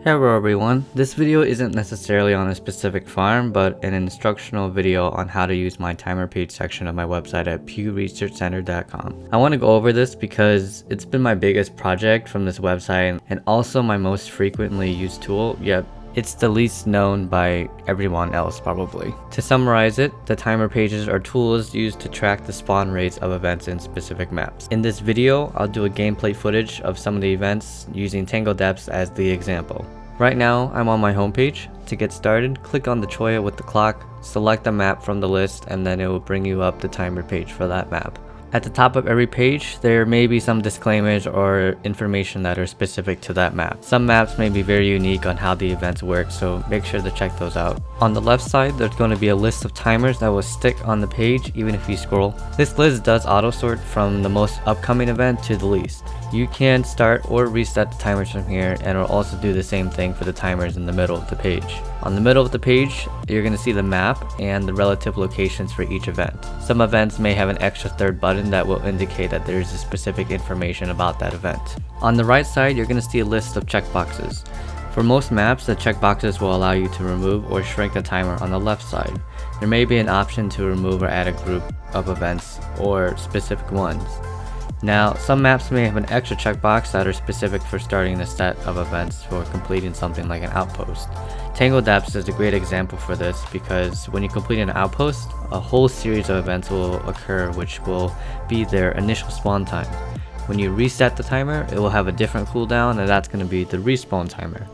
Hello everyone, this video isn't necessarily on a specific farm, but an instructional video on how to use my timer page section of my website at pewresearchcenter.com. I want to go over this because it's been my biggest project from this website and also my most frequently used tool, yet it's the least known by everyone else probably. To summarize it, the timer pages are tools used to track the spawn rates of events in specific maps. In this video, I'll do a gameplay footage of some of the events using Tango Depths as the example. Right now, I'm on my homepage. To get started, click on the choya with the clock, select a map from the list, and then it will bring you up the timer page for that map. At the top of every page, there may be some disclaimers or information that are specific to that map. Some maps may be very unique on how the events work, so make sure to check those out. On the left side, there's going to be a list of timers that will stick on the page even if you scroll. This list does auto sort from the most upcoming event to the least. You can start or reset the timers from here, and it'll also do the same thing for the timers in the middle of the page. On the middle of the page, you're going to see the map and the relative locations for each event. Some events may have an extra third button that will indicate that there is a specific information about that event. On the right side, you're going to see a list of checkboxes. For most maps, the checkboxes will allow you to remove or shrink the timer on the left side. There may be an option to remove or add a group of events or specific ones. Now, some maps may have an extra checkbox that are specific for starting a set of events for completing something like an outpost. Tango Depths is a great example for this because when you complete an outpost, a whole series of events will occur which will be their initial spawn time. When you reset the timer, it will have a different cooldown, and that's going to be the respawn timer.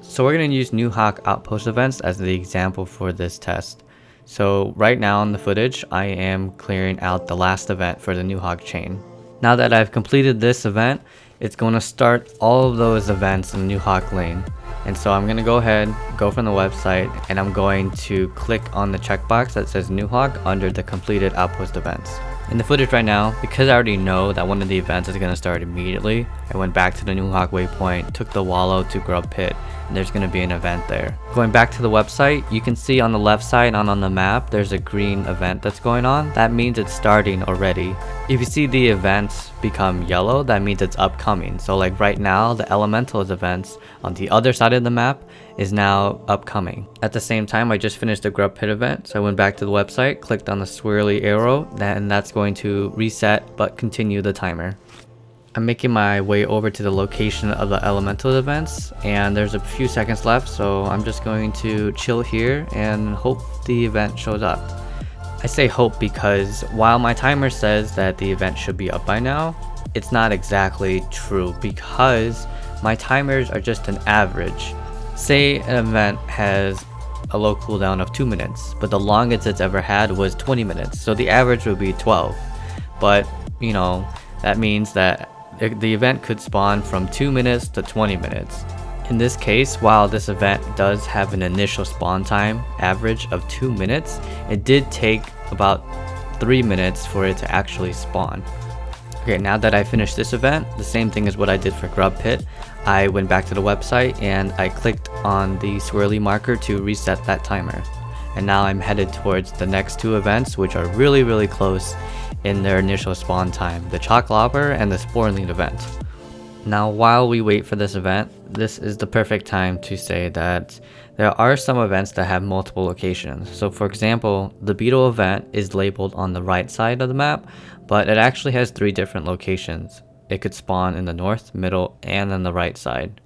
So we're going to use New Hawk outpost events as the example for this test. So right now in the footage, I am clearing out the last event for the New Hawk chain. Now that I've completed this event, it's going to start all of those events in New Hawk lane. And so I'm going to go ahead, go from the website, and I'm going to click on the checkbox that says New Hawk under the completed outpost events. In the footage right now, because I already know that one of the events is going to start immediately, I went back to the New Hawk waypoint, took the wallow to Grub Pit, and there's going to be an event there. Going back to the website, you can see on the left side and on the map, there's a green event that's going on. That means it's starting already. If you see the events become yellow, that means it's upcoming. So like right now, the Elementals events on the other side of the map is now upcoming. At the same time, I just finished the Grub Pit event, so I went back to the website, clicked on the swirly arrow, and that's going to reset but continue the timer. I'm making my way over to the location of the Elemental events, and there's a few seconds left, so I'm just going to chill here and hope the event shows up. I say hope because while my timer says that the event should be up by now, it's not exactly true because my timers are just an average. Say an event has a low cooldown of 2 minutes, but the longest it's ever had was 20 minutes, so the average would be 12. But, you know, that means that the event could spawn from 2 minutes to 20 minutes. In this case, while this event does have an initial spawn time average of 2 minutes, it did take about 3 minutes for it to actually spawn. Okay, now that I finished this event, the same thing as what I did for Grub Pit. I went back to the website and I clicked on the swirly marker to reset that timer. And now I'm headed towards the next two events, which are really close in their initial spawn time, the Chalk Lobber and the Sporling event. Now while we wait for this event, this is the perfect time to say that there are some events that have multiple locations. So for example, the Beetle event is labeled on the right side of the map, but it actually has 3 different locations. It could spawn in the north, middle, and on the right side.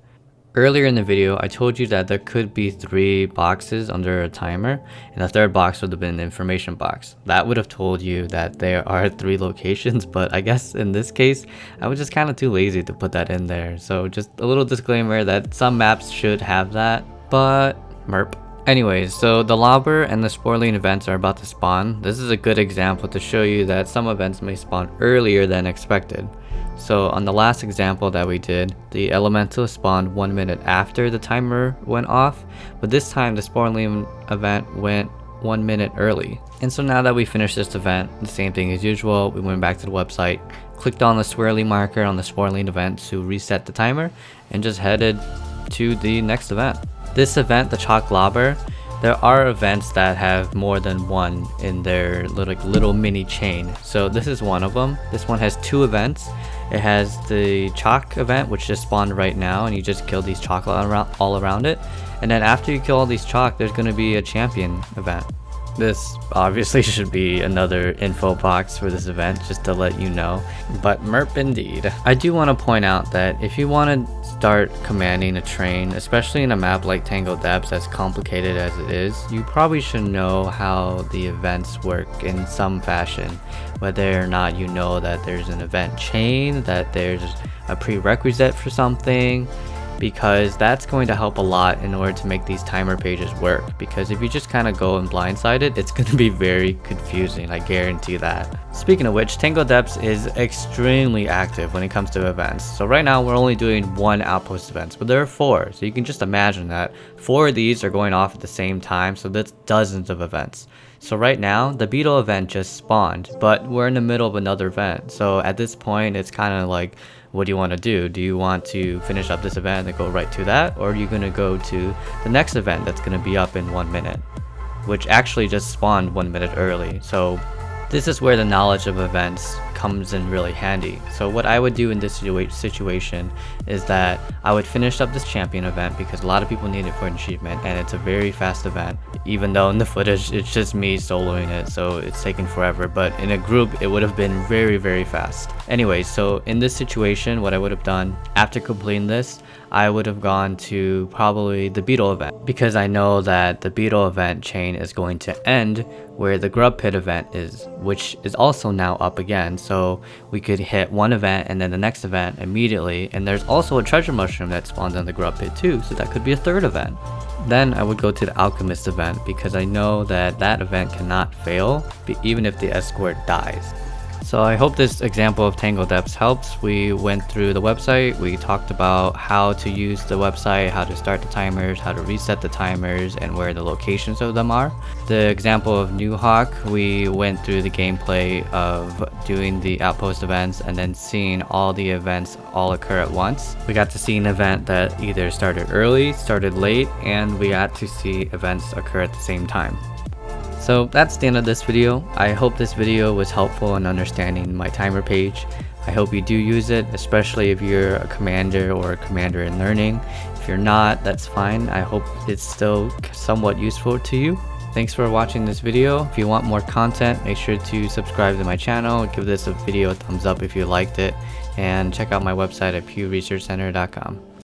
Earlier in the video, I told you that there could be 3 boxes under a timer, and the third box would have been an information box. That would have told you that there are 3 locations, but I guess in this case, I was just kind of too lazy to put that in there. So just a little disclaimer that some maps should have that, but merp. Anyways, so the Lobber and the Sporling events are about to spawn. This is a good example to show you that some events may spawn earlier than expected. So on the last example that we did, the Elemental spawned 1 minute after the timer went off, but this time the Sporling event went 1 minute early. And so now that we finished this event, the same thing as usual, we went back to the website, clicked on the swirly marker on the Sporling event to reset the timer, and just headed to the next event. This event, the Chalk Lobber, there are events that have more than one in their little mini chain. So this is one of them. This one has 2 events, It has the chalk event, which just spawned right now, and you just kill these chalk all around it. And then after you kill all these chalk, there's going to be a champion event. This obviously should be another info box for this event, just to let you know, but merp indeed. I do want to point out that if you want to start commanding a train, especially in a map like Tangled Depths, as complicated as it is, you probably should know how the events work in some fashion. Whether or not you know that there's an event chain, that there's a prerequisite for something, because that's going to help a lot in order to make these timer pages work. Because if you just kind of go and blindside it, it's going to be very confusing, I guarantee that. Speaking of which, Tangled Depths is extremely active when it comes to events. So right now we're only doing 1 outpost events, but there are 4, so you can just imagine that 4 of these are going off at the same time, so that's dozens of events. So right now, the beetle event just spawned, but we're in the middle of another event. So at this point, it's kind of like, what do you want to do? Do you want to finish up this event and go right to that? Or are you going to go to the next event that's going to be up in 1 minute? Which actually just spawned 1 minute early. So this is where the knowledge of events comes in really handy. So what I would do in this situation is that I would finish up this champion event, because a lot of people need it for an achievement, and it's a very fast event. Even though in the footage it's just me soloing it, so it's taken forever, but in a group it would have been very fast. Anyway, so in this situation, what I would have done after completing this, I would have gone to probably the beetle event, because I know that the beetle event chain is going to end where the grub pit event is, which is also now up again. So we could hit 1 event and then the next event immediately, and there's also a treasure mushroom that spawns in the grub pit too, so that could be a 3rd event. Then I would go to the alchemist event, because I know that that event cannot fail even if the escort dies. So I hope this example of Tangled Depths helps. We went through the website, we talked about how to use the website, how to start the timers, how to reset the timers, and where the locations of them are. The example of New Hawk, we went through the gameplay of doing the outpost events and then seeing all the events all occur at once. We got to see an event that either started early, started late, and we got to see events occur at the same time. So that's the end of this video. I hope this video was helpful in understanding my timer page. I hope you do use it, especially if you're a commander or a commander in learning. If you're not, that's fine. I hope it's still somewhat useful to you. Thanks for watching this video. If you want more content, make sure to subscribe to my channel, give this video a thumbs up if you liked it, and check out my website at pewresearchcenter.com.